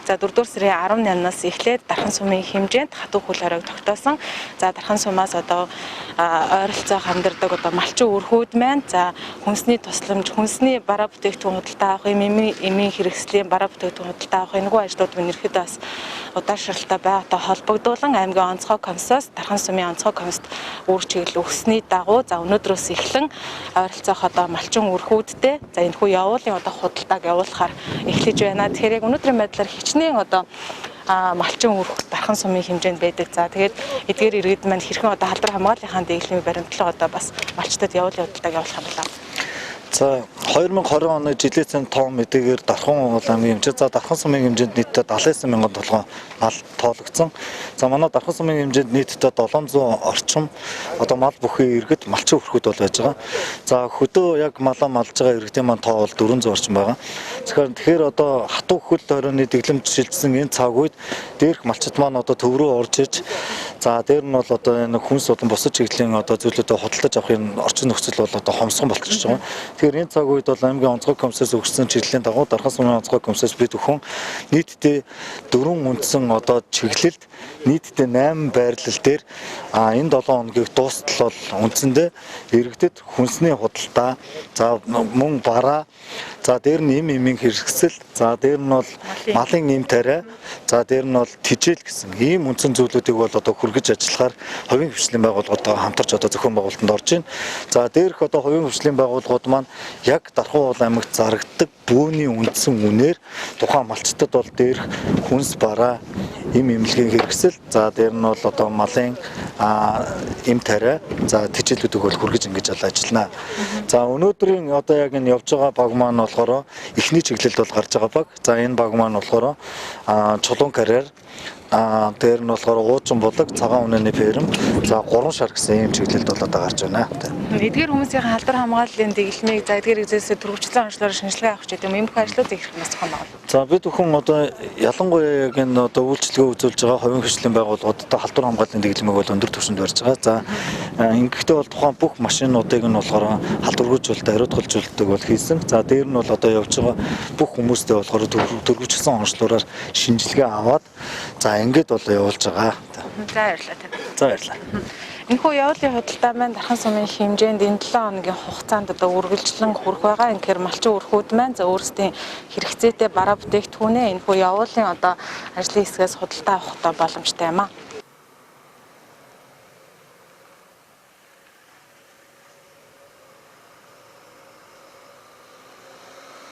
За 4-р сарын 18-наас эхлээд дархан сумын хэмжээнд хатуу хөл хориг тогтоосон. За дархан сумаас одоо ойролцоох амьдардаг одоо малчин өрхүүд маань за хүнсний тусламж, хүнсний бараа бүтээгдэхүүн худалдаа авах, эмийн хэрэгслийн бараа бүтээгдэхүүн худалдаа авах энэгүй ажлууд өнөрхөд бас удаашралтай байгаатай холбогдуулан аймгийн онцгой комиссоос дархан сумын онцгой комиссод үр чиглэл өгсөний дагуу за өнөөдрөөс эхлэн ойролцоох одоо малчин өрхүүдтэй за энэхүү явуулын одоо худалдааг явуулахаар эхлэж байна. Тэгэхээр яг өнөөдрийн байдлаар хичнээн одоо малчин өрх дархан сумын хэмжээнд байдаг. За тэгээд эдгээр иргэд маань хэрхэн одоо халдвар хамгааллынхаа дэглэмийн баримтлал одоо бас малчтад явуулын худалдааг явуулах юм байна. За 2020 оны жилийн цэн тоон мэдээгээр Дархан аймгийн хэмжээ за Дархан сумын хэмжээнд нийтдээ 79,000 толгой мал тоологдсон. За манай Дархан сумын хэмжээнд нийтдээ 700 орчим одоо мал бүхий иргэд малчин өрхүүд бол байж байгаа. За хөдөө яг малаа малж байгаа иргэдийн маань тоо бол 400 орчим байгаа. Тэгэхээр одоо хатуу хөл хорионы дэглэмж шилжсэн энэ цаг үед дээрх малчид маань одоо төв рүү орж иж за дээр нь бол одоо энэ хүнс болон бусад чиглэлийн одоо зүйлүүдэд худалдаж авахын орчин нөхцөл бол одоо хомсгон болчихж байгаа. Тэгэхээр энэ цаг үед бол аймгийн онцгой комиссоос өгсөн чиглэлийн дагуу Дархан сумын онцгой комиссоос бид өхөн нийтдээ 4 үндсэн одоо чиглэлд нийтдээ 8 байрлал дээр энэ 7 хоногийг дуустал бол үндсэндээ иргэдэд хүнсний худалдаа за мөн бараа за дээр нь эмийн хэрэгсэл за дээр нь бол малын эм тариа за дээр нь бол тижэл гэсэн ийм үндсэн зүйлүүдийг бол одоо хүргэж ажиллахаар хувийн хвшлийн байгууллагууд хамтарч одоо зохион байгуулалтанд орж байна. За дээрх одоо хувийн хвшлийн байгууллагууд маань яг Дархан аймагт зарагддаг бөөний үндсэн үнээр тухайн малчтад бол дээрх хүнс бараа эм эмнэлгийн хэрэгсэл за дээр нь бол одоо малын эм тариа за тижээлүүдийг бол хүргэж ингэж ажиллана. За өнөөдрийн одоо яг энэ явж байгаа баг маань болохоор эхний чиглэлд бол гарч байгаа баг. За энэ баг маань болохоор чулуун карьер дээр нь болохоор уучин булаг, цагаан үнэний ферм, за 3 шар гэсэн ийм чиглэлд бол одоо гарч байна. Эдгээр хүмүүсийн халдвар хамгааллын дэглэмийг за эдгээр үзээсээ төрөвчлэн онцлогоор шинжилгээ авах гэдэг юм эмх ажлууд их хүмүүс зохион байгуулдаг. За бид бүхэн одоо ялангуяа яг энэ одоо үйлчлэгээ үзүүлж байгаа хувийн хвшлийн байгууллагуудад халдвар хамгааллын дэглэмийг бол өндөр түвшинд барьж байгаа. За ингэхдээ бол тухайн бүх машинуудыг нь болохоор халдваргүйжүүлэлт, ариутгалжуулалтыг бол хийсэн. За дээр нь бол одоо явж байгаа бүх хүмүүстээ болохоор төрөвчлэн онцлогоор шинжилгээ аваад за ингээд бол явуулж байгаа. За баярлалаа. За баярлалаа. Энэхүү явуулын худалдаа маань Дархан сумын хэмжээнд энэ 7 хоногийн хугацаанд одоо үргэлжлэн хүрэх байгаа. Инхээр малчин өрхүүд маань за өөрсдийн хэрэгцээтэй бараа бүтээгдэхүүнээ энэхүү явуулын одоо ажлын хэсгээс худалдаа авах боломжтой юм аа.